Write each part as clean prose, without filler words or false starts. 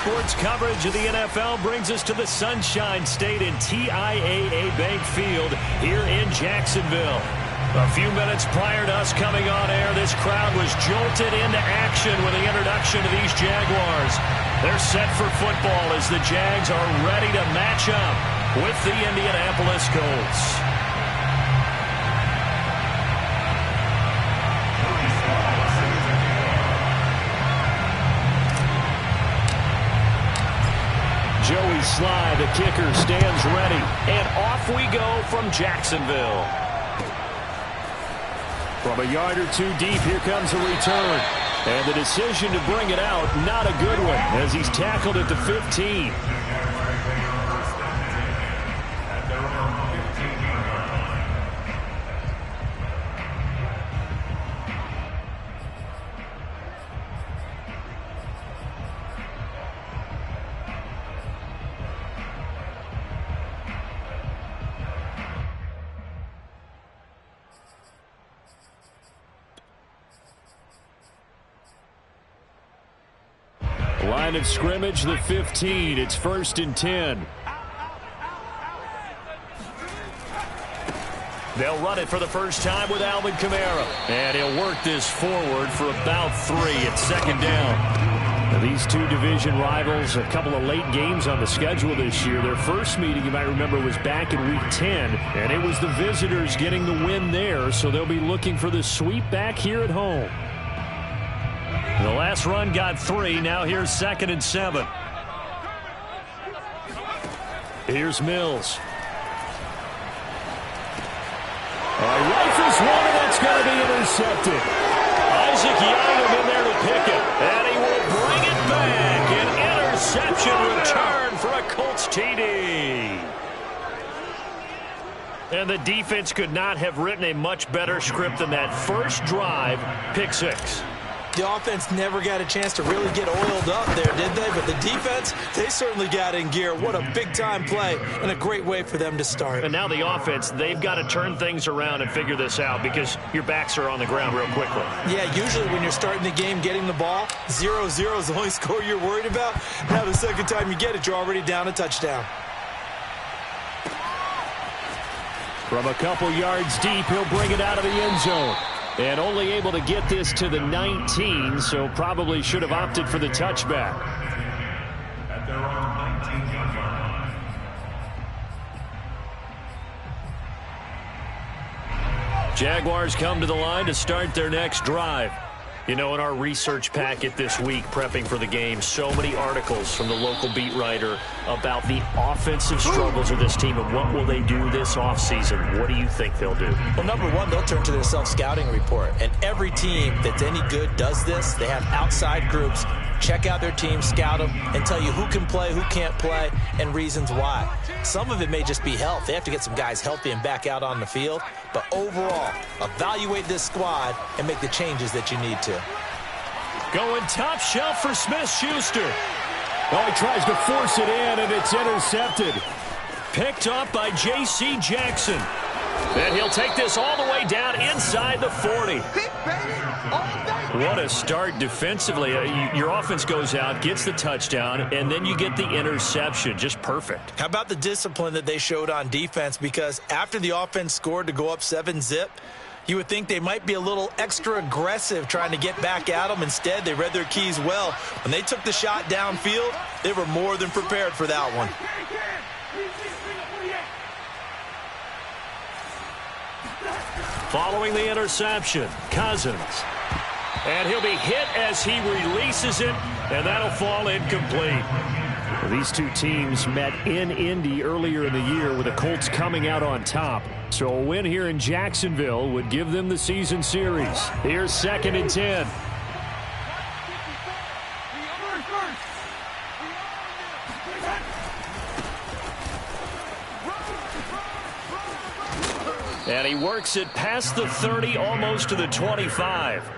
sports coverage of the NFL brings us to the Sunshine State in TIAA Bank Field here in Jacksonville. A few minutes prior to us coming on air, this crowd was jolted into action with the introduction of these Jaguars. They're set for football as the Jags are ready to match up with the Indianapolis Colts. Joey Sly, the kicker, stands ready. And off we go from Jacksonville. From a yard or two deep, here comes a return. And the decision to bring it out, not a good one, as he's tackled at the 15. Line of scrimmage, the 15. It's 1st and 10. They'll run it for the first time with Alvin Kamara. And he'll work this forward for about 3 at 2nd down. Now, these two division rivals, a couple of late games on the schedule this year. Their first meeting, you might remember, was back in Week 10. And it was the visitors getting the win there. So they'll be looking for the sweep back here at home. The last run got 3. Now here's 2nd and 7. Here's Mills. Rifles one, and that's going to be intercepted. Isaac Yiadom in there to pick it. And he will bring it back. An interception return for a Colts TD. And the defense could not have written a much better script than that first drive, pick 6. The offense never got a chance to really get oiled up there, did they? But the defense, they certainly got in gear. What a big-time play and a great way for them to start. And now the offense, they've got to turn things around and figure this out because your backs are on the ground real quickly. Yeah, usually when you're starting the game getting the ball, 0-0 is the only score you're worried about. Now the second time you get it, you're already down a touchdown. From a couple yards deep, he'll bring it out of the end zone. And only able to get this to the 19, so probably should have opted for the touchback. At their own 19-yard line. Jaguars come to the line to start their next drive. You know, in our research packet this week, prepping for the game, so many articles from the local beat writer about the offensive struggles of this team and what will they do this offseason. What do you think they'll do? Well, number one, they'll turn to their self-scouting report. And every team that's any good does this. They have outside groups. Check out their team, scout them, and tell you who can play, who can't play, and reasons why. Some of it may just be health. They have to get some guys healthy and back out on the field. But overall, evaluate this squad and make the changes that you need to. Going top shelf for Smith-Schuster. Oh, he tries to force it in, and it's intercepted. Picked up by J.C. Jackson. And he'll take this all the way down inside the 40. What a start defensively. Your offense goes out, gets the touchdown, and then you get the interception. Just perfect. How about the discipline that they showed on defense? Because after the offense scored to go up 7-zip, you would think they might be a little extra aggressive trying to get back at them. Instead, they read their keys well. When they took the shot downfield, they were more than prepared for that one. Following the interception, Cousins. And he'll be hit as he releases it, and that'll fall incomplete. Well, these two teams met in Indy earlier in the year with the Colts coming out on top. So a win here in Jacksonville would give them the season series. Here's 2nd and 10. And he works it past the 30, almost to the 25.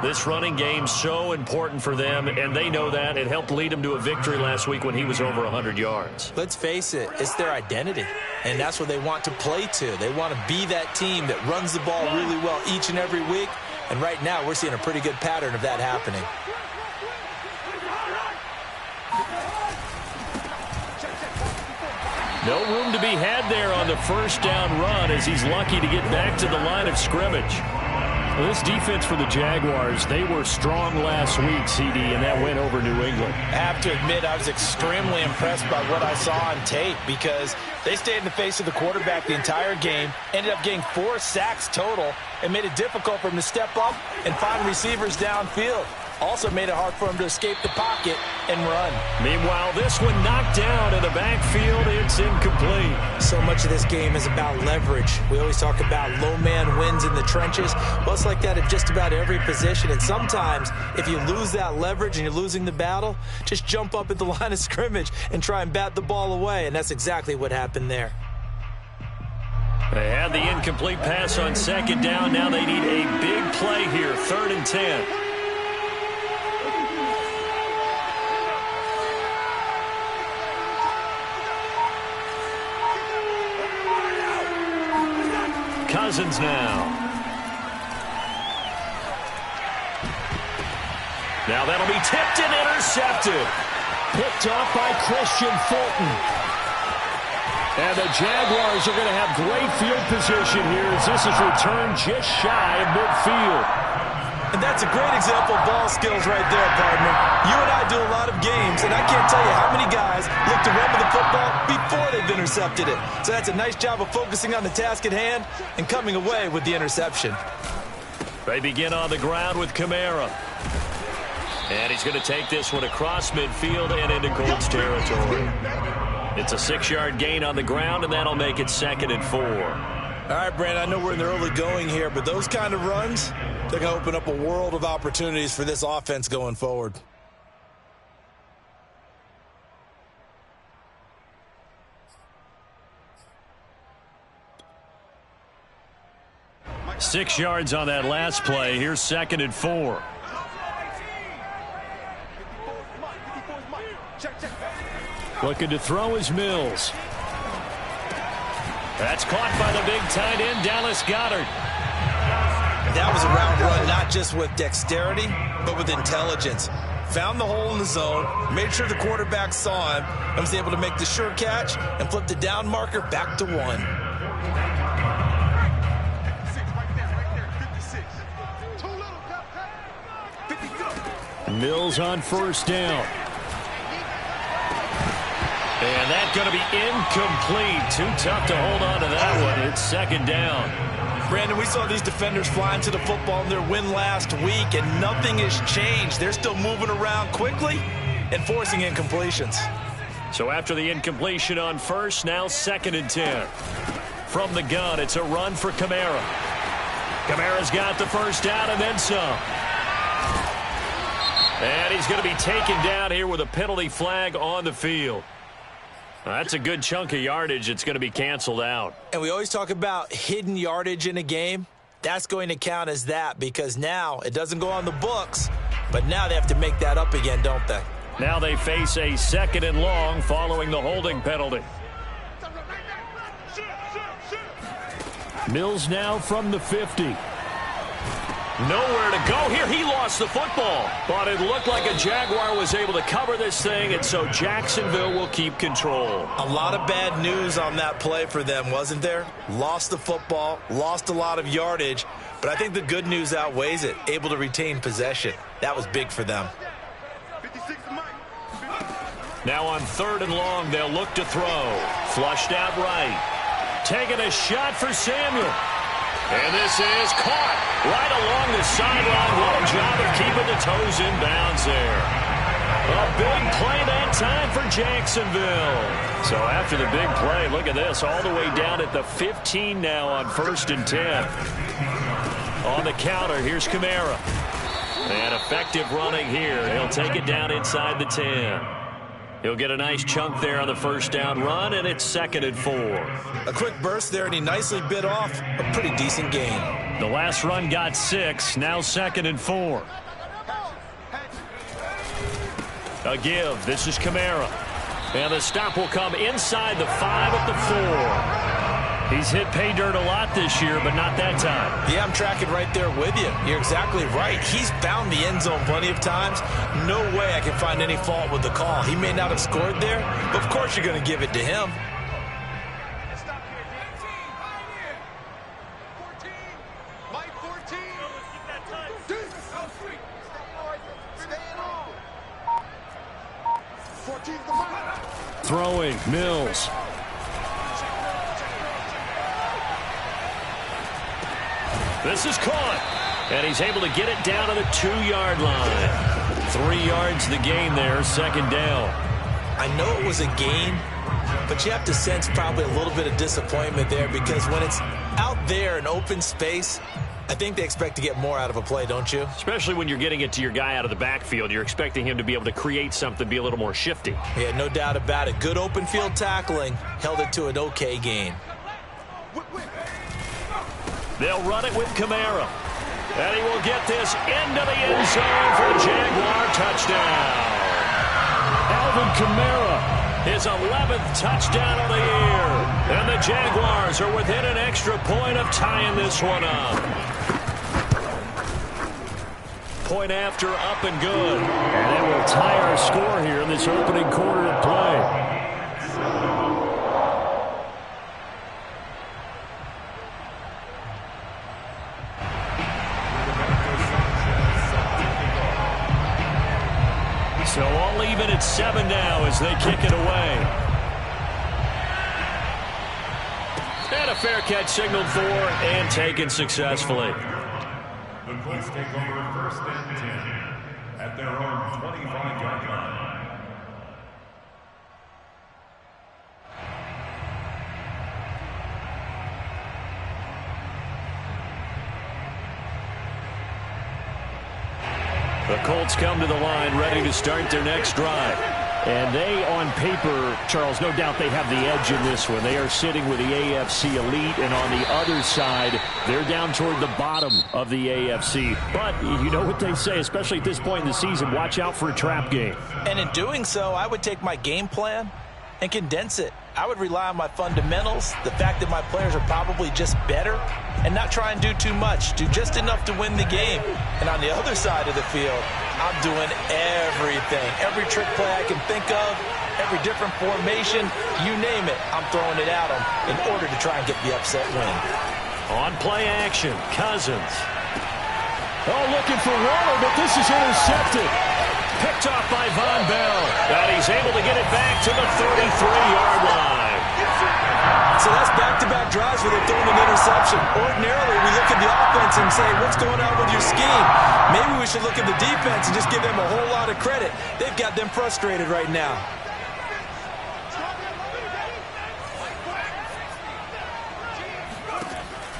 This running game so important for them, and they know that. It helped lead them to a victory last week when he was over 100 yards. Let's face it, it's their identity, and that's what they want to play to. They want to be that team that runs the ball really well each and every week, and right now we're seeing a pretty good pattern of that happening. No room to be had there on the first down run as he's lucky to get back to the line of scrimmage. Well, this defense for the Jaguars, they were strong last week, CD, and that went over New England. I have to admit, I was extremely impressed by what I saw on tape because they stayed in the face of the quarterback the entire game, ended up getting 4 sacks total, and made it difficult for him to step up and find receivers downfield. Also made it hard for him to escape the pocket and run. Meanwhile, this one knocked down in the backfield. It's incomplete. So much of this game is about leverage. We always talk about low man wins in the trenches. Well, it's like that at just about every position. And sometimes, if you lose that leverage and you're losing the battle, just jump up at the line of scrimmage and try and bat the ball away. And that's exactly what happened there. They had the incomplete pass on second down. Now they need a big play here, 3rd and 10. Cousins now. Now that'll be tipped and intercepted. Picked off by Christian Fulton. And the Jaguars are going to have great field position here as this is returned just shy of midfield. And that's a great example of ball skills right there, partner. You and I do a lot of games, and I can't tell you how many guys look to run with the football before they've intercepted it. So that's a nice job of focusing on the task at hand and coming away with the interception. They begin on the ground with Kamara. And he's going to take this one across midfield and into Colts territory. It's a 6-yard gain on the ground, and that'll make it 2nd and 4. All right, Brandon, I know we're in the early going here, but those kind of runs, they're going to open up a world of opportunities for this offense going forward. Six yards on that last play. Here's 2nd and 4. Looking to throw is Mills. That's caught by the big tight end, Dallas Goedert. That was a route run not just with dexterity, but with intelligence. Found the hole in the zone, made sure the quarterback saw him, and was able to make the sure catch and flip the down marker back to 1. Mills on first down. And that's going to be incomplete. Too tough to hold on to that one. It's 2nd down. Brandon, we saw these defenders flying to the football in their win last week, and nothing has changed. They're still moving around quickly and forcing incompletions. So after the incompletion on first, now 2nd and 10. From the gun, it's a run for Kamara. Kamara's got the first down and then some. And he's going to be taken down here with a penalty flag on the field. That's a good chunk of yardage. It's going to be canceled out. And we always talk about hidden yardage in a game. That's going to count as that because now it doesn't go on the books, but now they have to make that up again, don't they? Now they face a 2nd and long following the holding penalty. Mills now from the 50. Nowhere to go here. He lost the football. But it looked like a Jaguar was able to cover this thing, and so Jacksonville will keep control. A lot of bad news on that play for them, wasn't there? Lost the football, lost a lot of yardage, but I think the good news outweighs it. Able to retain possession. That was big for them. Now on 3rd and long, they'll look to throw. Flushed out right. Taking a shot for Samuel. And this is caught right along the sideline. What a job of keeping the toes in bounds there. A big play that time for Jacksonville. So after the big play, look at this. All the way down at the 15 now on 1st and 10. On the counter, here's Kamara. And effective running here. He'll take it down inside the 10. He'll get a nice chunk there on the first down run, and it's 2nd and 4. A quick burst there, and he nicely bit off a pretty decent gain. The last run got 6, now 2nd and 4. A give. This is Kamara. And the stop will come inside the 5 at the 4. He's hit pay dirt a lot this year, but not that time. Yeah, I'm tracking right there with you. You're exactly right. He's found the end zone plenty of times. No way I can find any fault with the call. He may not have scored there, but of course you're going to give it to him. throwing. Mills. This is caught. And he's able to get it down to the 2-yard line. 3 yards the gain there, second down. I know it was a gain, but you have to sense probably a little bit of disappointment there, because when it's out there in open space, I think they expect to get more out of a play, don't you? Especially when you're getting it to your guy out of the backfield. You're expecting him to be able to create something, be a little more shifty. Yeah, no doubt about it. Good open field tackling. Held it to an okay gain. They'll run it with Kamara. And he will get this into the end zone for a Jaguar touchdown. Alvin Kamara, his 11th touchdown of the year. And the Jaguars are within an extra point of tying this one up. Point after, up and good. And they will tie our score here in this opening quarter of play. So all even at 7 now as they kick it away. And a fair catch signaled for and taken successfully. The Colts take over first and 10 at their own 25-yard line. The Colts come to the line ready to start their next drive. And they, on paper, Charles, no doubt they have the edge in this one. They are sitting with the AFC elite, and on the other side, they're down toward the bottom of the AFC. But you know what they say, especially at this point in the season, watch out for a trap game. And in doing so, I would take my game plan and condense it. I would rely on my fundamentals, the fact that my players are probably just better, and not try and do too much. Do just enough to win the game. And on the other side of the field, I'm doing everything. Every trick play I can think of, every different formation, you name it, I'm throwing it at them in order to try and get the upset win. On play action, Cousins. Oh, looking for Waller, but this is intercepted. Picked off by Von Bell. And he's able to get it back to the 33-yard line. So that's back-to-back drives where they're throwing an interception. Ordinarily, we look at the offense and say, what's going on with your scheme? Maybe we should look at the defense and just give them a whole lot of credit. They've got them frustrated right now.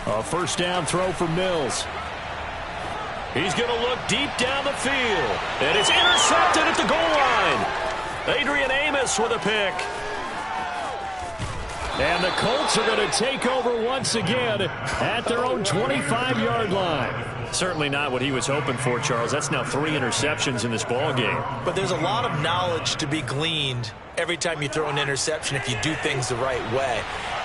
A first down throw for Mills. He's going to look deep down the field. And it's intercepted at the goal line. Adrian Amos with a pick. And the Colts are going to take over once again at their own 25-yard line. Certainly not what he was hoping for, Charles. That's now 3 interceptions in this ball game. But there's a lot of knowledge to be gleaned every time you throw an interception if you do things the right way.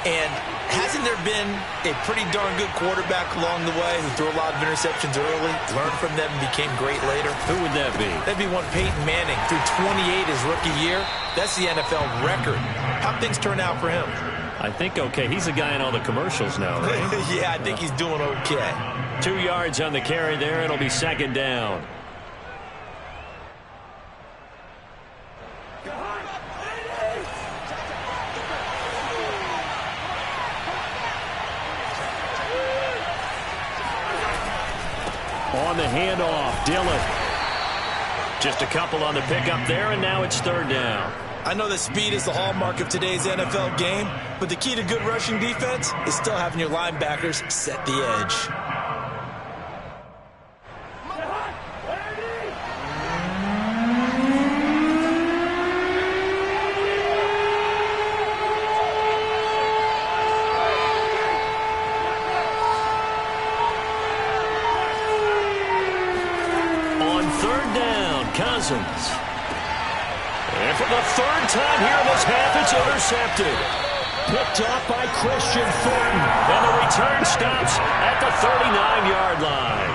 And hasn't there been a pretty darn good quarterback along the way who threw a lot of interceptions early, learned from them, and became great later? Who would that be? That'd be one Peyton Manning. Threw 28 his rookie year. That's the NFL record. How'd things turn out for him? I think okay. He's the guy in all the commercials now, right? Yeah, I think he's doing okay. 2 yards on the carry there. It'll be second down. On the handoff, Dillon. Just a couple on the pickup there, and now it's third down. I know that speed is the hallmark of today's NFL game, but the key to good rushing defense is still having your linebackers set the edge. Cousins. And for the third time here in this half, it's intercepted. Picked off by Christian Thornton. And the return stops at the 39-yard line.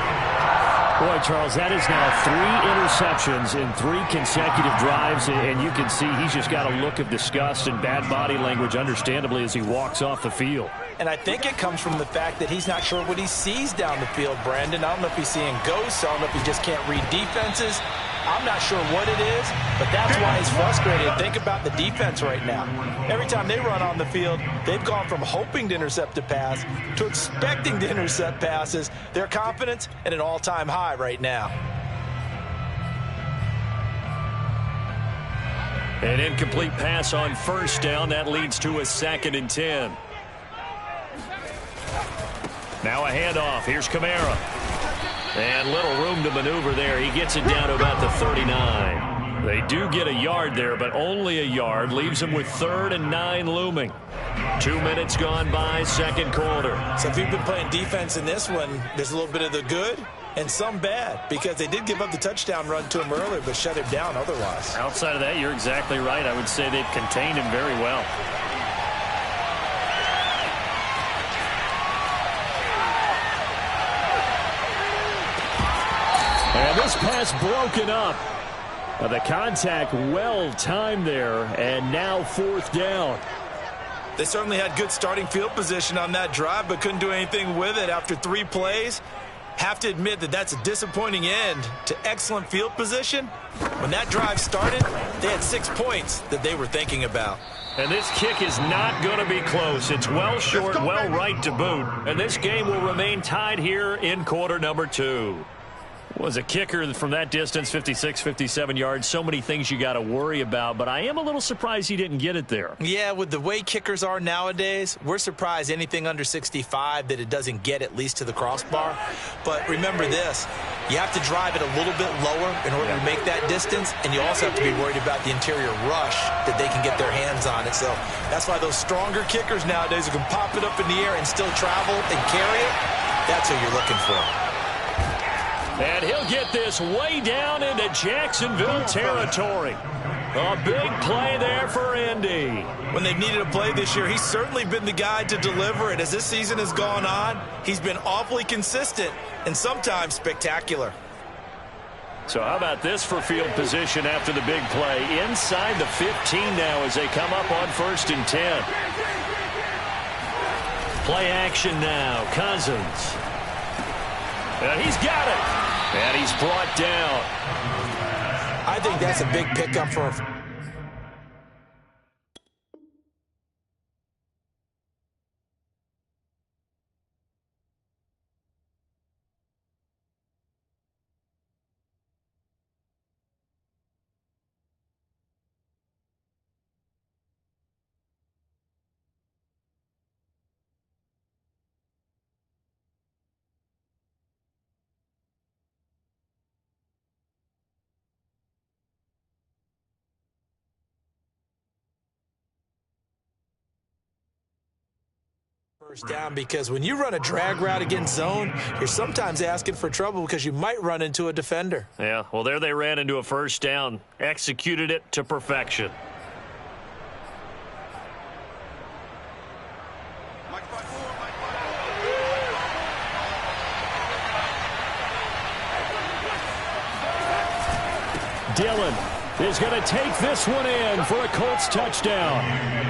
Boy, Charles, that is now 3 interceptions in 3 consecutive drives, and you can see he's just got a look of disgust and bad body language, understandably, as he walks off the field. And I think it comes from the fact that he's not sure what he sees down the field, Brandon. I don't know if he's seeing ghosts. I don't know if he just can't read defenses. I'm not sure what it is, but that's why he's frustrated. Think about the defense right now. Every time they run on the field, they've gone from hoping to intercept a pass to expecting to intercept passes. Their confidence at an all-time high right now. An incomplete pass on first down. That leads to a 2nd and 10. Now a handoff. Here's Kamara. And little room to maneuver there. He gets it down to about the 39. They do get a yard there, but only a yard. Leaves them with 3rd and 9 looming. 2 minutes gone by, second quarter. So if you've been playing defense in this one, there's a little bit of the good and some bad, because they did give up the touchdown run to him earlier, but shut him down otherwise. Outside of that, you're exactly right. I would say they've contained him very well. And this pass broken up. The contact well timed there, and now 4th down. They certainly had good starting field position on that drive, but couldn't do anything with it after 3 plays. Have to admit that that's a disappointing end to excellent field position. When that drive started, they had 6 points that they were thinking about. And this kick is not going to be close. It's well short, well right to boot. And this game will remain tied here in quarter number 2. Was a kicker from that distance, 56, 57 yards. So many things you got to worry about, but I am a little surprised he didn't get it there. Yeah, with the way kickers are nowadays, we're surprised anything under 65 that it doesn't get at least to the crossbar. But remember this, you have to drive it a little bit lower in order to make that distance, and you also have to be worried about the interior rush that they can get their hands on it. So that's why those stronger kickers nowadays who can pop it up in the air and still travel and carry it, that's who you're looking for. And he'll get this way down into Jacksonville territory. A big play there for Indy. When they've needed a play this year, he's certainly been the guy to deliver it. As this season has gone on, he's been awfully consistent and sometimes spectacular. So how about this for field position after the big play? Inside the 15 now as they come up on 1st and 10. Play action now. Cousins. And he's got it. And he's brought down. I think that's a big pickup for him. First down, because when you run a drag route against zone, you're sometimes asking for trouble because you might run into a defender. Yeah, well, there they ran into a first down. Executed it to perfection. Dillon is going to take this one in for a Colts touchdown.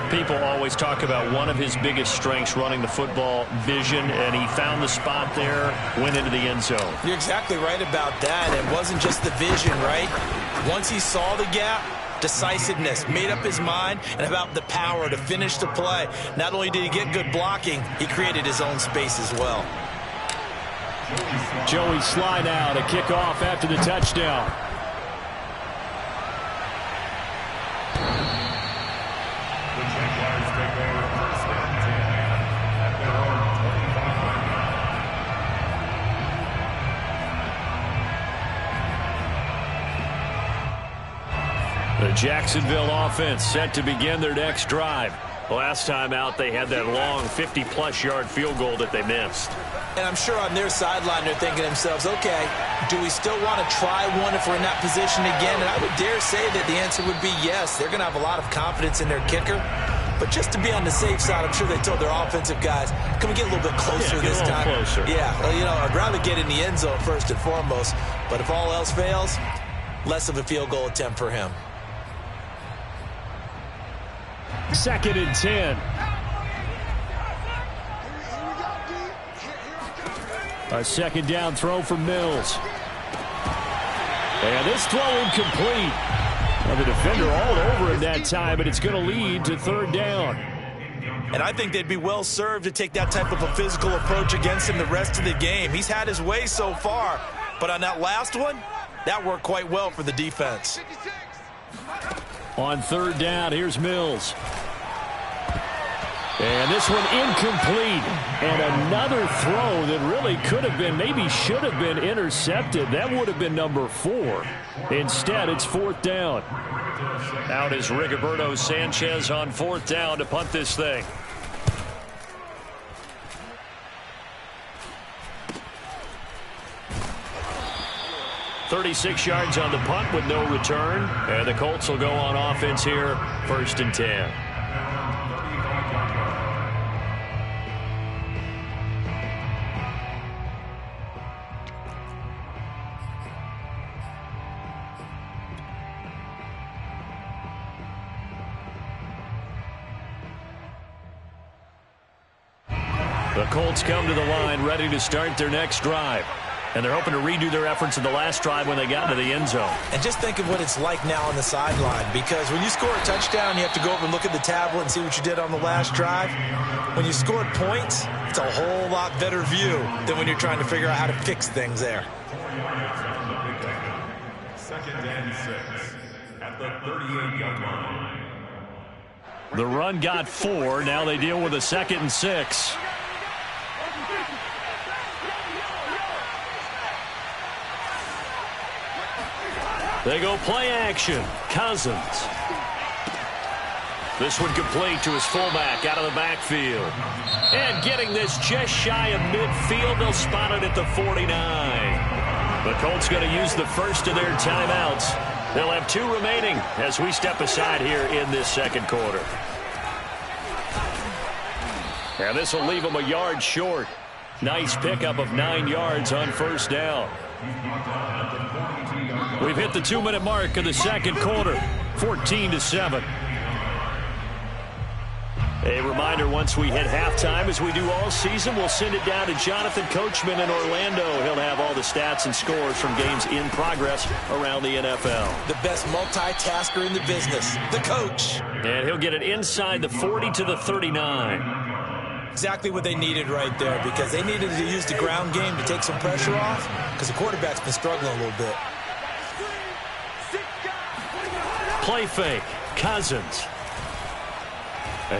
People always talk about one of his biggest strengths, running the football, vision, and he found the spot there, went into the end zone. You're exactly right about that. It wasn't just the vision, right? Once he saw the gap, decisiveness, made up his mind, and about the power to finish the play. Not only did he get good blocking, he created his own space as well. Joey slide out, a kickoff after the touchdown. The Jacksonville offense set to begin their next drive. Last time out, they had that long 50-plus yard field goal that they missed. And I'm sure on their sideline they're thinking to themselves, okay, do we still want to try one if we're in that position again? And I would dare say that the answer would be yes. They're going to have a lot of confidence in their kicker. But just to be on the safe side, I'm sure they told their offensive guys, can we get a little bit closer this time? Closer. Yeah, well, you know, I'd rather get in the end zone first and foremost. But if all else fails, less of a field goal attempt for him. 2nd and 10. A second down throw for Mills. And this throw incomplete. Well, the defender all over him that time, but it's going to lead to third down. And I think they'd be well served to take that type of a physical approach against him the rest of the game. He's had his way so far, but on that last one, that worked quite well for the defense. On third down, here's Mills. And this one incomplete. And another throw that really could have been, maybe should have been intercepted. That would have been number 4. Instead, it's fourth down. Out is Rigoberto Sanchez on fourth down to punt this thing. .36 yards on the punt with no return. And the Colts will go on offense here, 1st and 10. The Colts come to the line ready to start their next drive. And they're hoping to redo their efforts in the last drive when they got into the end zone. And just think of what it's like now on the sideline, because when you score a touchdown, you have to go over and look at the tablet and see what you did on the last drive. When you scored points, it's a whole lot better view than when you're trying to figure out how to fix things there. 2nd and 6 at the 38-yard line. The run got 4. Now they deal with a 2nd and 6. They go play action. Cousins. This one complete to his fullback out of the backfield. And getting this just shy of midfield. They'll spot it at the 49. The Colts going to use the first of their timeouts. They'll have 2 remaining as we step aside here in this second quarter. And this will leave them a yard short. Nice pickup of 9 yards on first down. We've hit the 2-minute mark of the second quarter, 14-7. A reminder, once we hit halftime, as we do all season, we'll send it down to Jonathan Coachman in Orlando. He'll have all the stats and scores from games in progress around the NFL. The best multitasker in the business, the coach. And he'll get it inside the 40 to the 39. Exactly what they needed right there, because they needed to use the ground game to take some pressure off, because the quarterback's been struggling a little bit. Play fake. Cousins.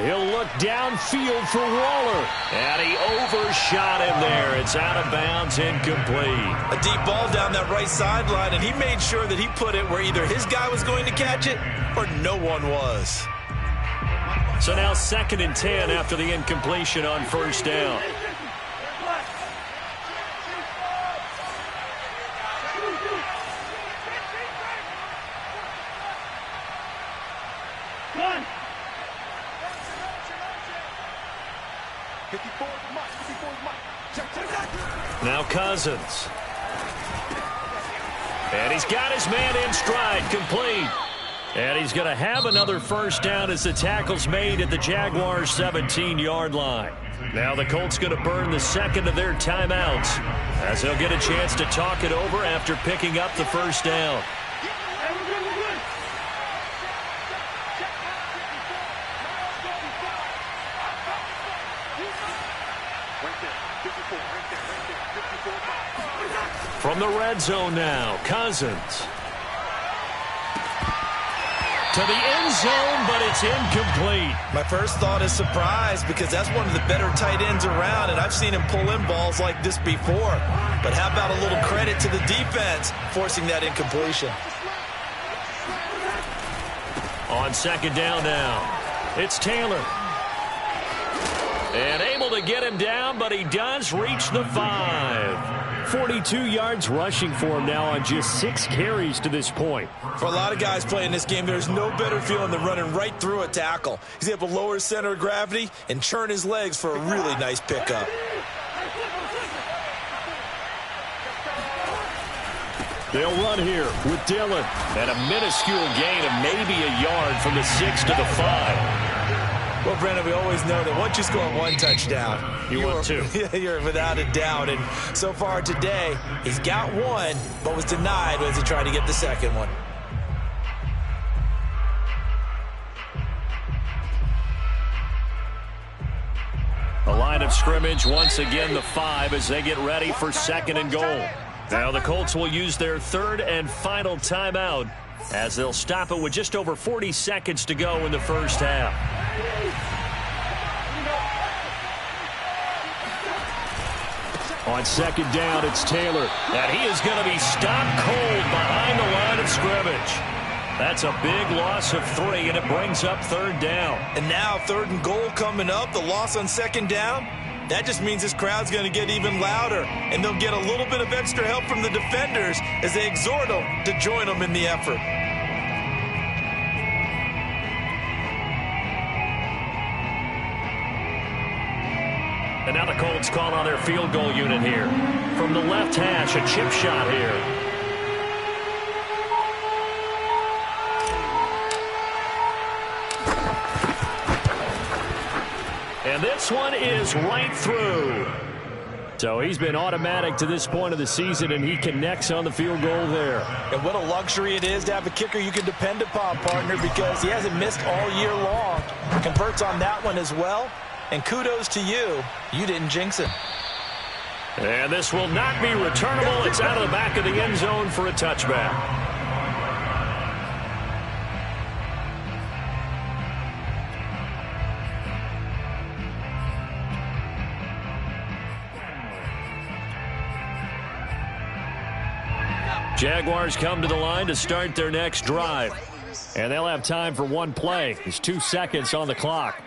He'll look downfield for Waller. And he overshot him there. It's out of bounds, incomplete. A deep ball down that right sideline, and he made sure that he put it where either his guy was going to catch it or no one was. So now 2nd and 10 after the incompletion on first down. Now Cousins. And he's got his man in stride, complete. And he's going to have another first down as the tackle's made at the Jaguars' 17-yard line. Now the Colts going to burn the second of their timeouts as they'll get a chance to talk it over after picking up the first down. From the red zone now, Cousins. To the end zone, but it's incomplete. My first thought is surprise, because that's one of the better tight ends around, and I've seen him pull in balls like this before. But how about a little credit to the defense forcing that incompletion? On second down now, it's Taylor. And able to get him down, but he does reach the 5. 42 yards rushing for him now on just 6 carries to this point. For a lot of guys playing this game, there's no better feeling than running right through a tackle. He's able to lower his center of gravity and churn his legs for a really nice pickup. They'll run here with Dillon. And a minuscule gain of maybe a yard from the 6 to the 5. Well, Brennan, we always know that once you score one touchdown, you're two. You're without a doubt. And so far today, he's got one, but was denied as he tried to get the second one. The line of scrimmage, once again, the 5 as they get ready for 2nd and goal. Now the Colts will use their 3rd and final timeout as they'll stop it with just over 40 seconds to go in the first half. On 2nd down, it's Taylor. And he is going to be stopped cold behind the line of scrimmage. That's a big loss of 3, and it brings up 3rd down. And now 3rd and goal coming up, the loss on 2nd down. That just means this crowd's going to get even louder, and they'll get a little bit of extra help from the defenders as they exhort them to join them in the effort. And now the Colts call on their field goal unit here. From the left hash, a chip shot here. And this one is right through. So he's been automatic to this point of the season, and he connects on the field goal there. And what a luxury it is to have a kicker you can depend upon, partner, because he hasn't missed all year long. Converts on that one as well. And kudos to you. You didn't jinx it. And this will not be returnable. It's out of the back of the end zone for a touchback. Jaguars come to the line to start their next drive. And they'll have time for one play. There's 2 seconds on the clock.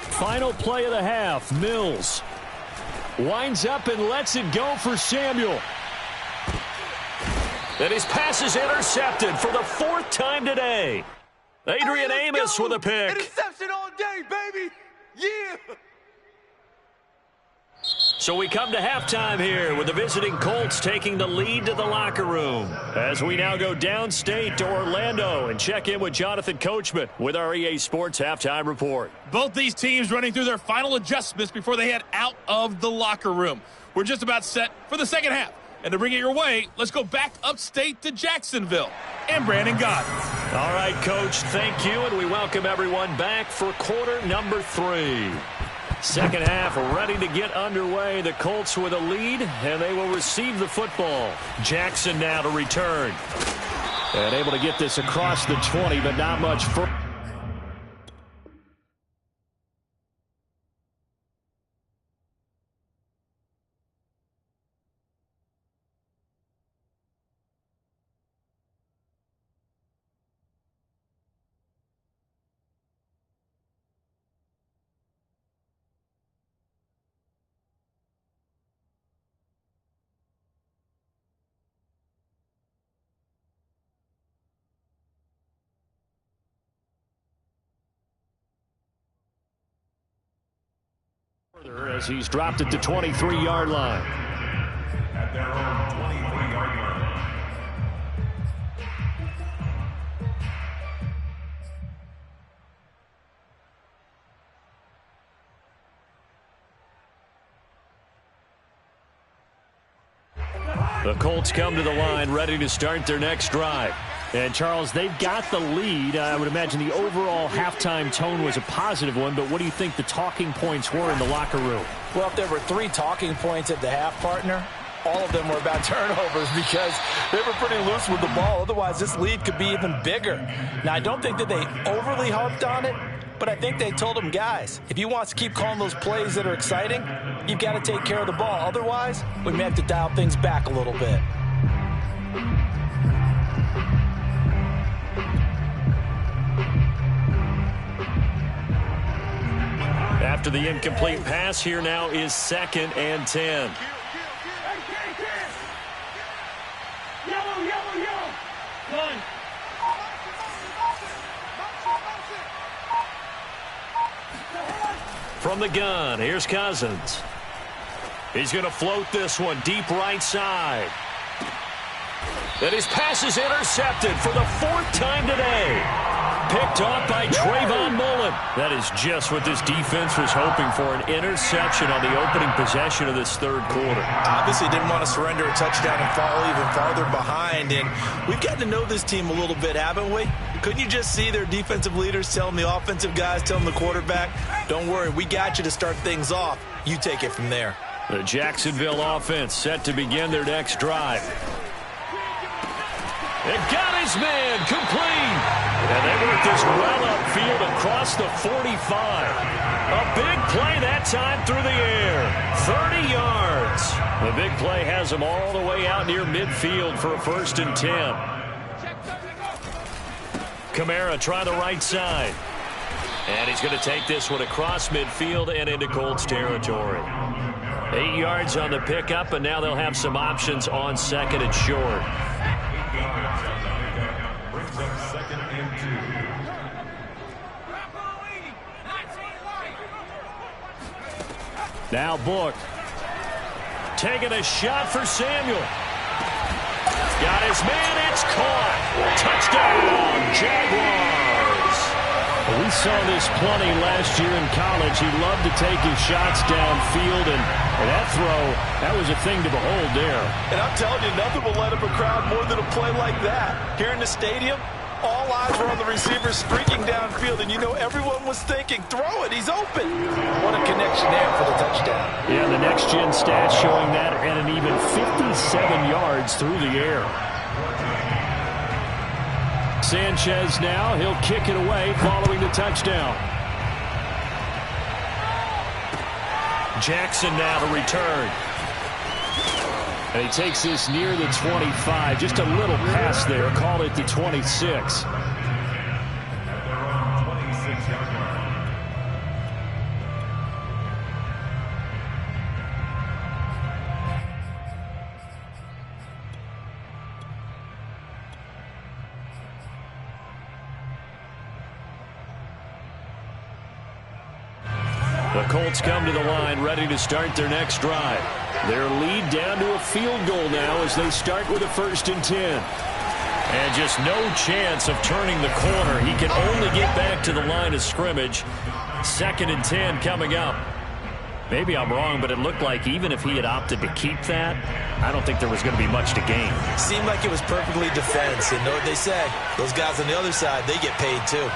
Final play of the half. Mills winds up and lets it go for Samuel. And his pass is intercepted for the 4th time today. Adrian Amos with a pick. Interception all day, baby. Yeah. So we come to halftime here with the visiting Colts taking the lead to the locker room as we now go downstate to Orlando and check in with Jonathan Coachman with our EA Sports Halftime Report. Both these teams running through their final adjustments before they head out of the locker room. We're just about set for the second half. And to bring it your way, let's go back upstate to Jacksonville. And Brandon Gott. All right, Coach, thank you, and we welcome everyone back for quarter number 3. Second half ready to get underway. The Colts with a lead, and they will receive the football. Jackson now to return. And able to get this across the 20, but not much further. As he's dropped it to 23-yard line. At their own 23-yard line. The Colts come to the line ready to start their next drive. And, Charles, they've got the lead. I would imagine the overall halftime tone was a positive one, but what do you think the talking points were in the locker room? Well, if there were 3 talking points at the half, partner, all of them were about turnovers because they were pretty loose with the ball. Otherwise, this lead could be even bigger. Now, I don't think that they overly harped on it, but I think they told them, guys, if you want to keep calling those plays that are exciting, you've got to take care of the ball. Otherwise, we may have to dial things back a little bit. After the incomplete pass, here now is 2nd and 10. From the gun, here's Cousins. He's going to float this one deep right side. And his pass is intercepted for the 4th time today. picked off by Trayvon Mullen. That is just what this defense was hoping for, an interception on the opening possession of this third quarter. Obviously didn't want to surrender a touchdown and fall even farther behind. And we've gotten to know this team a little bit, haven't we? Couldn't you just see their defensive leaders telling the offensive guys, telling the quarterback, don't worry, we got you to start things off. You take it from there. The Jacksonville offense set to begin their next drive. It got his man complete. And they work this well upfield across the 45. A big play that time through the air. 30 yards. The big play has them all the way out near midfield for a 1st and 10. Kamara try the right side. And he's going to take this one across midfield and into Colts territory. 8 yards on the pickup, and now they'll have some options on 2nd and short. Brings up 2nd and 2. Now Book. Taking a shot for Samuel. Got his man, it's caught. Touchdown, Jaguars. We saw this plenty last year in college. He loved to take his shots downfield, and that throw, that was a thing to behold there. And I'm telling you, nothing will let up a crowd more than a play like that. Here in the stadium, all eyes were on the receiver streaking downfield, and you know everyone was thinking, throw it, he's open. What a connection there for the touchdown. Yeah, the next-gen stats showing that at an even 57 yards through the air. Sanchez now, he'll kick it away following the touchdown. Jackson now to return. And he takes this near the 25. Just a little pass there. Call it the 26. The Colts come to the line, ready to start their next drive. Their lead down to a field goal now as they start with a 1st and 10. And just no chance of turning the corner. He can only get back to the line of scrimmage. 2nd and 10 coming up. Maybe I'm wrong, but it looked like even if he had opted to keep that, I don't think there was going to be much to gain. Seemed like it was perfectly defense. And know what they say? Those guys on the other side, they get paid too.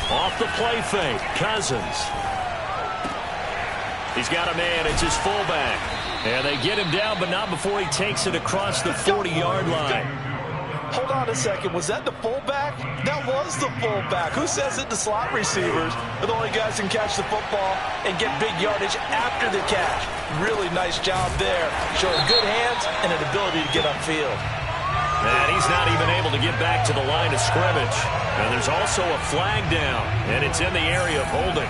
Off the play fake, Cousins. He's got a man, it's his fullback. And they get him down, but not before he takes it across the 40-yard line. Hold on a second, was that the fullback? That was the fullback. Who says it? The slot receivers are the only guys who can catch the football and get big yardage after the catch. Really nice job there, showing good hands and an ability to get upfield. And he's not even able to get back to the line of scrimmage. And there's also a flag down, and it's in the area of holding.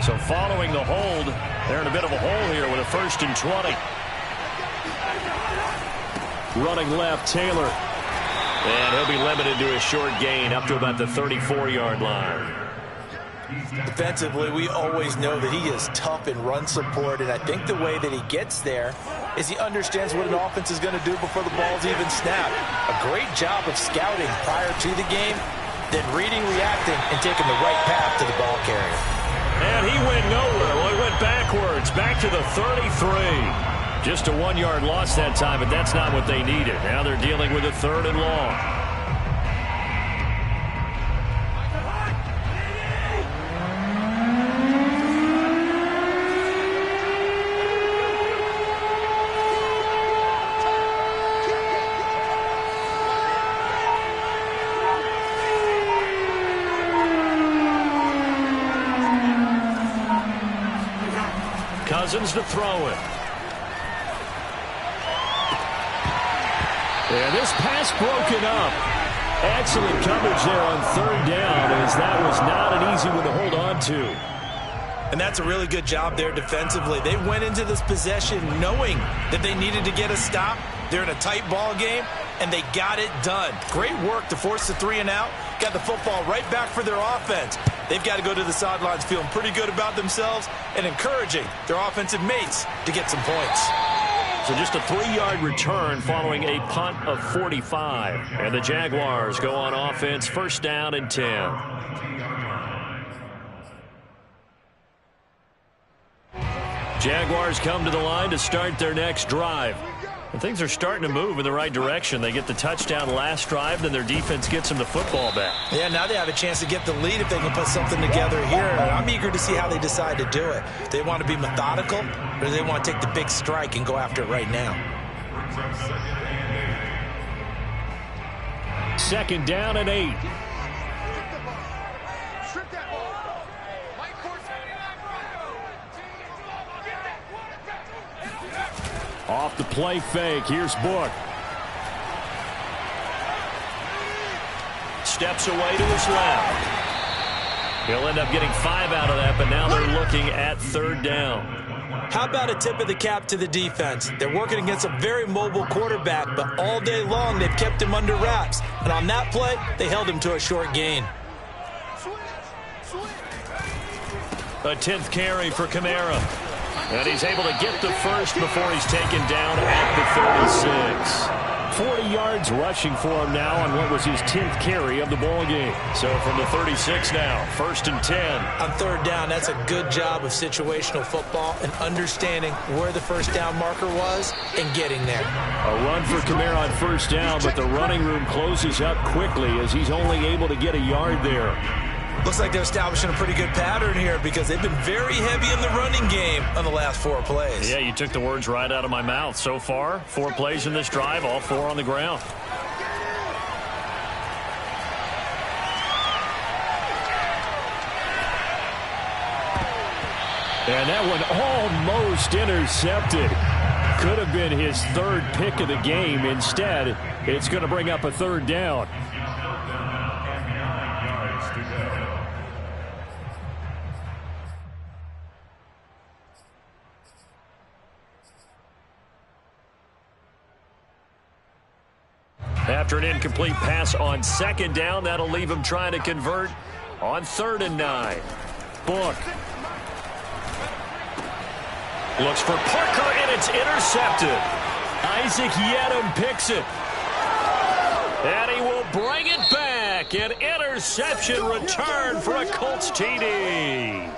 So following the hold, they're in a bit of a hole here with a 1st and 20. Running left, Taylor. And he'll be limited to a short gain up to about the 34-yard line. Defensively, we always know that he is tough in run support, and I think the way that he gets there is he understands what an offense is going to do before the ball's even snapped. A great job of scouting prior to the game, then reading, reacting, and taking the right path to the ball carrier. And he went nowhere. Well, he went backwards, back to the 33. Just a 1-yard loss that time, but that's not what they needed. Now they're dealing with a 3rd and long. Cousins to throw it. And this pass broken up. Excellent coverage there on 3rd down, as that was not an easy one to hold on to. And that's a really good job there defensively. They went into this possession knowing that they needed to get a stop. They're in a tight ball game, and they got it done. Great work to force the 3 and out. Got the football right back for their offense. They've got to go to the sidelines feeling pretty good about themselves and encouraging their offensive mates to get some points. So just a 3-yard return following a punt of 45. And the Jaguars go on offense, first down and 10. Jaguars come to the line to start their next drive. And things are starting to move in the right direction. They get the touchdown last drive, then their defense gets them the football back. Yeah, now they have a chance to get the lead if they can put something together here. And I'm eager to see how they decide to do it. Do they want to be methodical, or do they want to take the big strike and go after it right now? Second down and 8. Off the play fake. Here's Book. Steps away to his left. He'll end up getting 5 out of that, but now they're looking at third down. How about a tip of the cap to the defense? They're working against a very mobile quarterback, but all day long they've kept him under wraps. And on that play, they held him to a short gain. A 10th carry for Kamara. And he's able to get the first before he's taken down at the 36. 40 yards rushing for him now on what was his 10th carry of the ball game. So from the 36 now, first and 10. On third down, that's a good job of situational football and understanding where the first down marker was and getting there. A run for Kamara on first down, but the running room closes up quickly as he's only able to get a yard there. Looks like they're establishing a pretty good pattern here because they've been very heavy in the running game on the last 4 plays. Yeah, you took the words right out of my mouth. So far, 4 plays in this drive, all 4 on the ground. And that one almost intercepted. Could have been his 3rd pick of the game. Instead, it's going to bring up a third down. After an incomplete pass on second down, that'll leave him trying to convert on 3rd and 9. Book. Looks for Parker, and it's intercepted. Isaac Yedem picks it. And he will bring it back. An interception return for a Colts TD.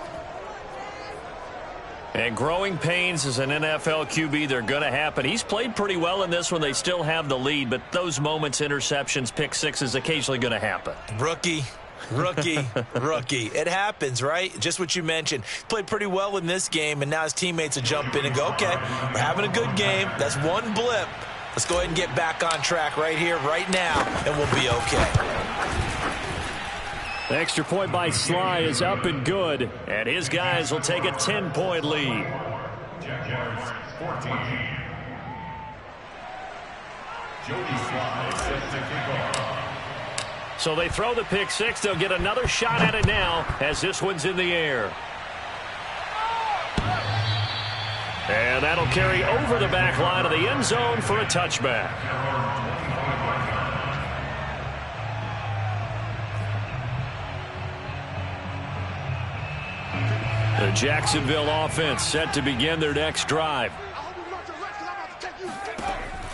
And growing pains as an NFL QB, they're going to happen. He's played pretty well in this one. They still have the lead, but those moments, interceptions, pick sixes, occasionally going to happen. Rookie. It happens, right? Just what you mentioned. Played pretty well in this game, and now his teammates will jump in and go, okay, we're having a good game. That's one blip. Let's go ahead and get back on track right here, right now, and we'll be okay. The extra point by Sly is up and good, and his guys will take a 10-point lead. Jaguars 14. Jody Sly set to kick off. So they throw the pick six. They'll get another shot at it now as this one's in the air. And that'll carry over the back line of the end zone for a touchback. The Jacksonville offense set to begin their next drive.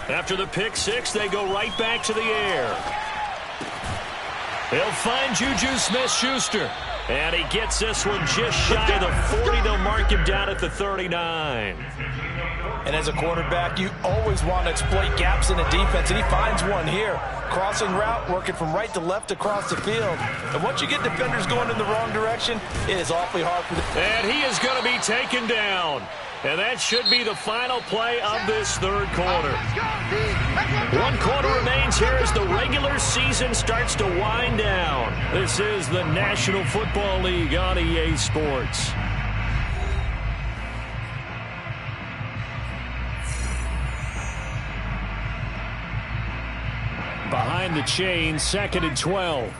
After the pick six, they go right back to the air. They'll find Juju Smith-Schuster. And he gets this one just shy of the 40. They'll mark him down at the 39. And as a quarterback, you always want to exploit gaps in the defense, and he finds one here. Crossing route, working from right to left across the field. And once you get defenders going in the wrong direction, it is awfully hard for them. And he is going to be taken down. And that should be the final play of this third quarter. 1 quarter remains here as the regular season starts to wind down. This is the National Football League on EA Sports. Behind the chain, 2nd and 12.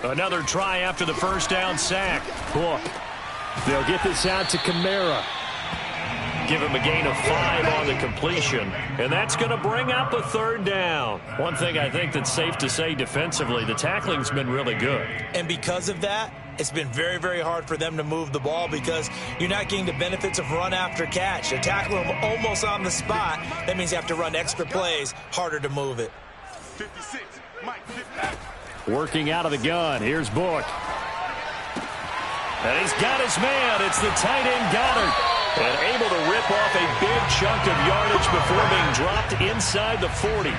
Another try after the first down sack. Book. They'll get this out to Kamara. give him a gain of 5 on the completion, and that's going to bring up a third down. One thing I think that's safe to say defensively, the tackling's been really good. And because of that, it's been very, very hard for them to move the ball because you're not getting the benefits of run after catch. They're tackling them almost on the spot. That means you have to run extra plays, harder to move it. 56, Mike, 50. Working out of the gun. Here's Book. And he's got his man. It's the tight end Goddard. And able to rip off a big chunk of yardage before being dropped inside the 40. All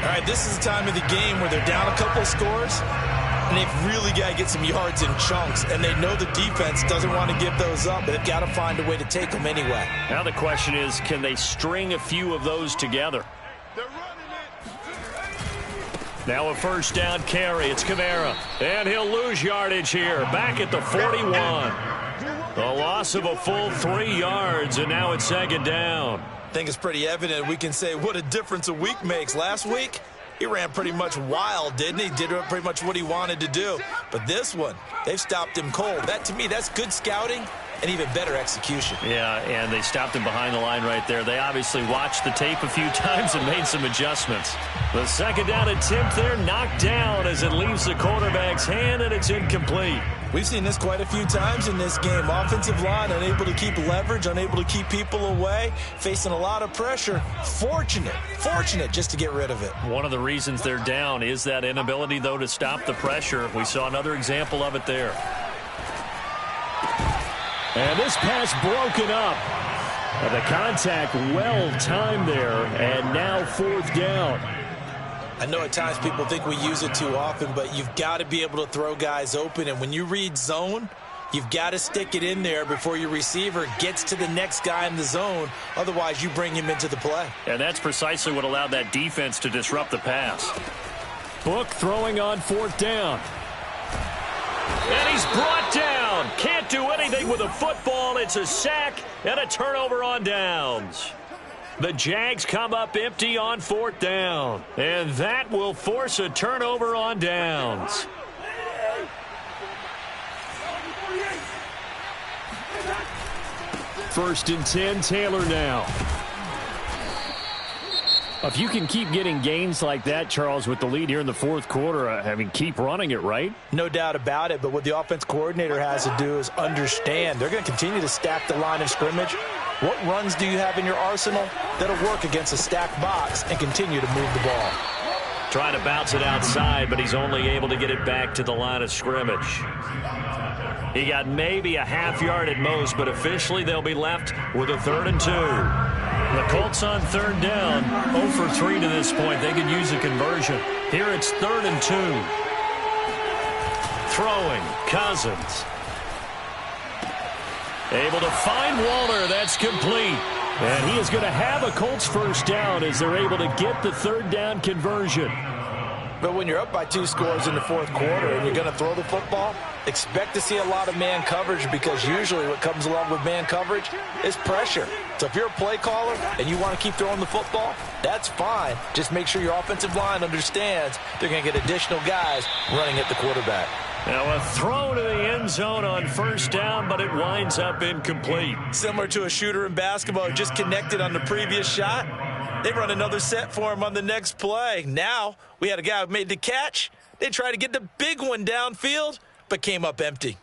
right, this is the time of the game where they're down a couple scores, and they've really got to get some yards in chunks, and they know the defense doesn't want to give those up, but they've got to find a way to take them anyway. Now the question is, can they string a few of those together? Now a first down carry. It's Kamara. And he'll lose yardage here. Back at the 41. A loss of a full 3 yards, and now it's second down. I think it's pretty evident. We can say what a difference a week makes. Last week, he ran pretty much wild, didn't he? Did pretty much what he wanted to do. But this one, they've stopped him cold. That, to me, that's good scouting and even better execution. Yeah, and they stopped him behind the line right there. They obviously watched the tape a few times and made some adjustments. The second down attempt there knocked down as it leaves the quarterback's hand, and it's incomplete. We've seen this quite a few times in this game. Offensive line unable to keep leverage, unable to keep people away, facing a lot of pressure. Fortunate just to get rid of it. One of the reasons they're down is that inability, though, to stop the pressure. We saw another example of it there. And this pass broken up. And the contact well timed there, and now fourth down. I know at times people think we use it too often, but you've got to be able to throw guys open. And when you read zone, you've got to stick it in there before your receiver gets to the next guy in the zone. Otherwise, you bring him into the play. And that's precisely what allowed that defense to disrupt the pass. Book throwing on fourth down. And he's brought down. Can't do anything with a football. It's a sack and a turnover on downs. The Jags come up empty on fourth down. And that will force a turnover on downs. First and 10, Taylor now. If you can keep getting gains like that, Charles, with the lead here in the fourth quarter, I mean, keep running it, right? No doubt about it, but what the offense coordinator has to do is understand. They're going to continue to stack the line of scrimmage. What runs do you have in your arsenal that'll work against a stacked box and continue to move the ball? Trying to bounce it outside, but he's only able to get it back to the line of scrimmage. He got maybe a half yard at most, but officially they'll be left with a 3rd and 2. The Colts on third down, 0 for 3 to this point. They could use a conversion. Here it's 3rd and 2. Throwing, Cousins. Able to find Waller. That's complete. And he is going to have a Colts first down as they're able to get the 3rd down conversion. But when you're up by 2 scores in the fourth quarter and you're going to throw the football, expect to see a lot of man coverage because usually what comes along with man coverage is pressure. So if you're a play caller and you want to keep throwing the football, that's fine. Just make sure your offensive line understands they're going to get additional guys running at the quarterback. Now a throw to the end zone on first down, but it winds up incomplete. Similar to a shooter in basketball who just connected on the previous shot. They run another set for him on the next play. Now we had a guy who made the catch. They tried to get the big one downfield, but came up empty.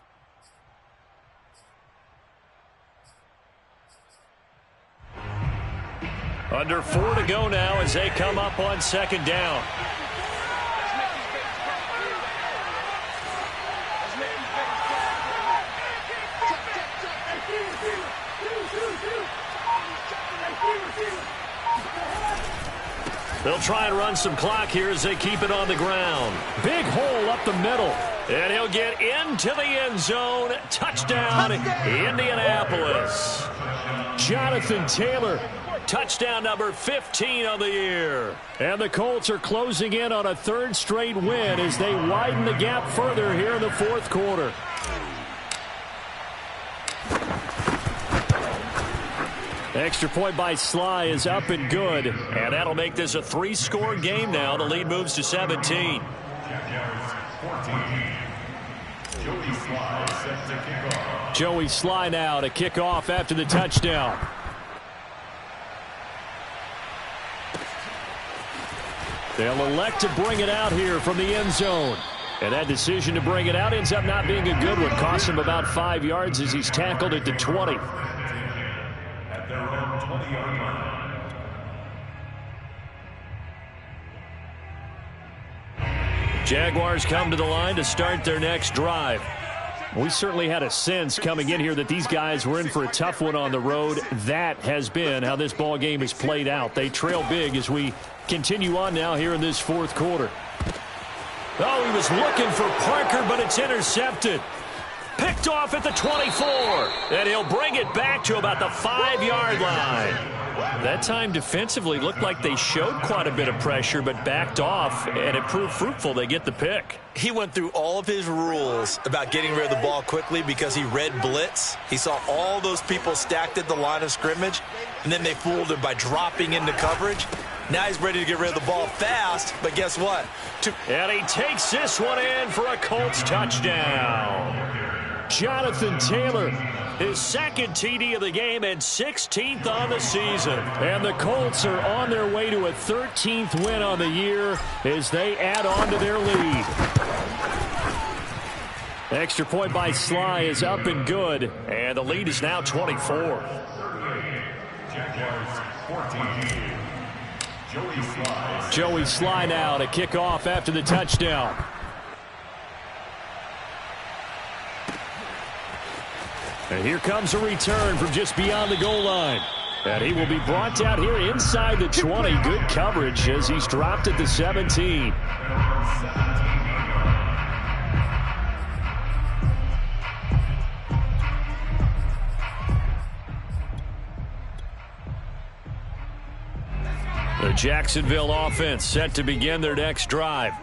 Under 4 to go now as they come up on second down. They'll try and run some clock here as they keep it on the ground. Big hole up the middle. And he'll get into the end zone. Touchdown, Indianapolis. Jonathan Taylor, touchdown number 15 on the year. And the Colts are closing in on a 3rd straight win as they widen the gap further here in the fourth quarter. Extra point by Sly is up and good. And that'll make this a 3-score game now. The lead moves to 17. Joey Sly now to kick off after the touchdown. They'll elect to bring it out here from the end zone. And that decision to bring it out ends up not being a good one. Costs him about 5 yards as he's tackled at the 20. At their own 20-yard line. Jaguars come to the line to start their next drive. We certainly had a sense coming in here that these guys were in for a tough one on the road. That has been how this ball game has played out. They trail big as we continue on now here in this fourth quarter. Oh, he was looking for Parker, but it's intercepted. Picked off at the 24. And he'll bring it back to about the 5-yard line. That time defensively looked like they showed quite a bit of pressure, but backed off, and it proved fruitful. They get the pick. He went through all of his rules about getting rid of the ball quickly because he read blitz. He saw all those people stacked at the line of scrimmage, and then they fooled him by dropping into coverage. Now he's ready to get rid of the ball fast, but guess what? And he takes this one in for a Colts touchdown. Jonathan Taylor, his second TD of the game and 16th on the season. And the Colts are on their way to a 13th win on the year as they add on to their lead. Extra point by Sly is up and good, and the lead is now 24. Jaguars 14. Joey Sly now to kick off after the touchdown. And here comes a return from just beyond the goal line. And he will be brought out here inside the 20. Good coverage as he's dropped at the 17. The Jacksonville offense set to begin their next drive.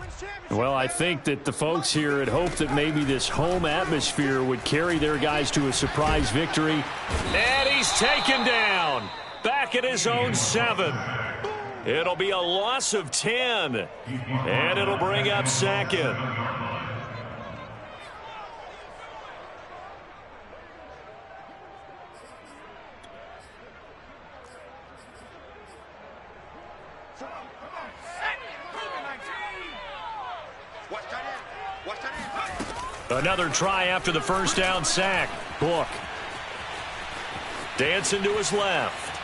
Well, I think that the folks here had hoped that maybe this home atmosphere would carry their guys to a surprise victory. And he's taken down. Back at his own 7. It'll be a loss of 10. And it'll bring up second. Another try after the first down sack. Book. Dancing to his left.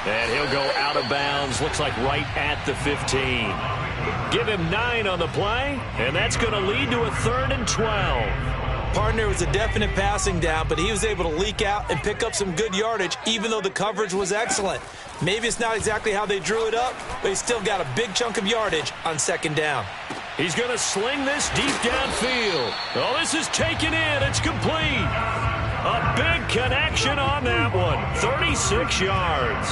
And he'll go out of bounds. Looks like right at the 15. Give him 9 on the play. And that's going to lead to a 3rd and 12. Partner was a definite passing down, but he was able to leak out and pick up some good yardage, even though the coverage was excellent. Maybe it's not exactly how they drew it up, but he still got a big chunk of yardage on 2nd down. He's going to sling this deep downfield. Oh, this is taken in. It's complete. A big connection on that one. 36 yards.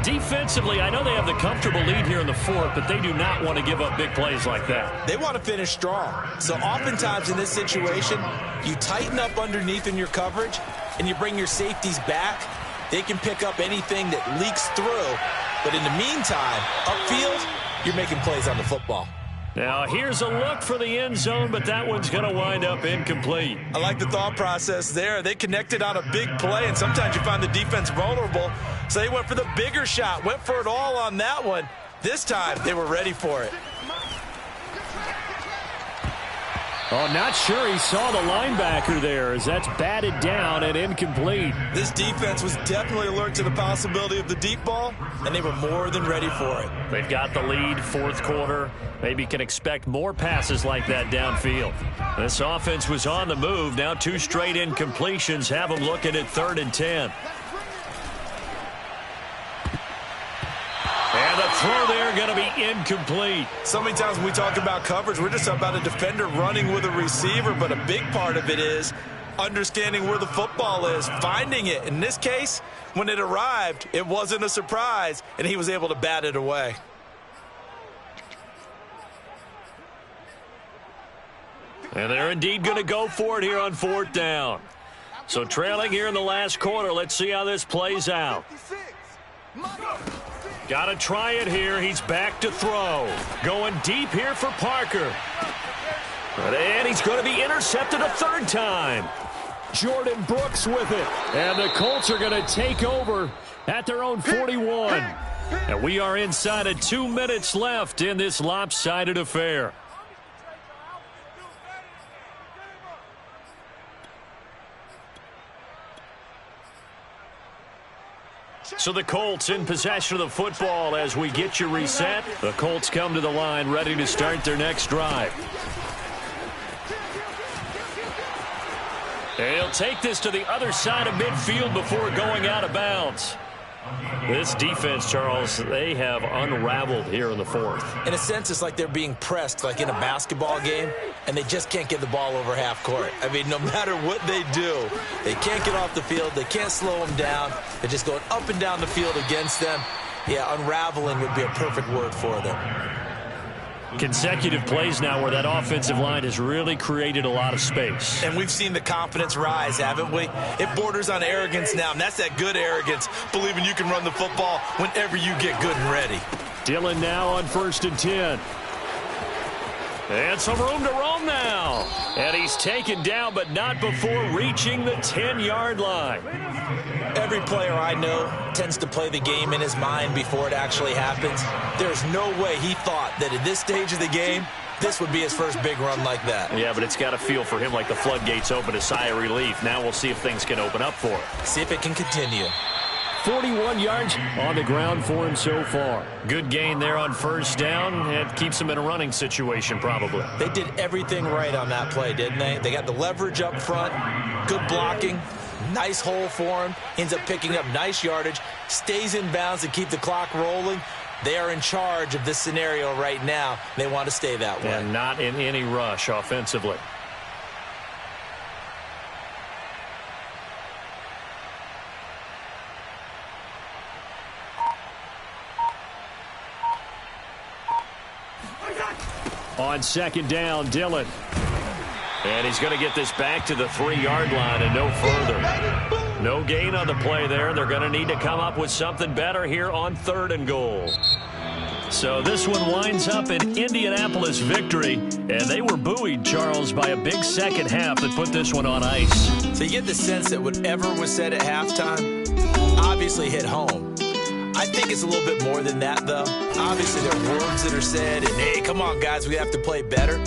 Defensively, I know they have the comfortable lead here in the 4th, but they do not want to give up big plays like that. They want to finish strong. So oftentimes in this situation, you tighten up underneath in your coverage, and you bring your safeties back. They can pick up anything that leaks through. But in the meantime, upfield, you're making plays on the football. Now, here's a look for the end zone, but that one's going to wind up incomplete. I like the thought process there. They connected on a big play, and sometimes you find the defense vulnerable. So they went for the bigger shot, went for it all on that one. This time, they were ready for it. Oh, not sure he saw the linebacker there as that's batted down and incomplete. This defense was definitely alert to the possibility of the deep ball, and they were more than ready for it. They've got the lead, 4th quarter. Maybe can expect more passes like that downfield. This offense was on the move. Now 2 straight incompletions have them looking at 3rd and 10. And the throw there going to be incomplete. So many times when we talk about coverage, we're just talking about a defender running with a receiver, but a big part of it is understanding where the football is, finding it. In this case, when it arrived, it wasn't a surprise, and he was able to bat it away. And they're indeed going to go for it here on 4th down. So trailing here in the last quarter, let's see how this plays out. Got to try it here. He's back to throw. Going deep here for Parker. And he's going to be intercepted a 3rd time. Jordan Brooks with it. And the Colts are going to take over at their own 41. And we are inside of 2 minutes left in this lopsided affair. So the Colts in possession of the football as we get you reset. The Colts come to the line ready to start their next drive. They'll take this to the other side of midfield before going out of bounds. This defense, Charles, they have unraveled here in the fourth. In a sense, it's like they're being pressed like in a basketball game, and they just can't get the ball over half court. I mean, no matter what they do, they can't get off the field. They can't slow them down. They're just going up and down the field against them. Yeah, unraveling would be a perfect word for them. Consecutive plays now where that offensive line has really created a lot of space. And we've seen the confidence rise, haven't we? It borders on arrogance now, and that's that good arrogance, believing you can run the football whenever you get good and ready. Dillon now on 1st and 10. And some room to roam now. And he's taken down, but not before reaching the 10-yard line. Every player I know tends to play the game in his mind before it actually happens. There's no way he thought that at this stage of the game, this would be his first big run like that. Yeah, but it's got to feel for him like the floodgates open, a sigh of relief. Now we'll see if things can open up for him. See if it can continue. 41 yards on the ground for him so far. Good gain there on 1st down. It keeps him in a running situation probably. They did everything right on that play, didn't they? They got the leverage up front, good blocking, nice hole for him, ends up picking up nice yardage, stays in bounds to keep the clock rolling. They are in charge of this scenario right now. They want to stay that way. And not in any rush offensively. On 2nd down, Dillon. And he's going to get this back to the 3-yard line and no further. No gain on the play there. They're going to need to come up with something better here on 3rd and goal. So this one winds up an Indianapolis victory. And they were buoyed, Charles, by a big second half that put this one on ice. So you get the sense that whatever was said at halftime obviously hit home. I think it's a little bit more than that, though. Obviously, there are words that are said, and, hey, come on, guys, we have to play better.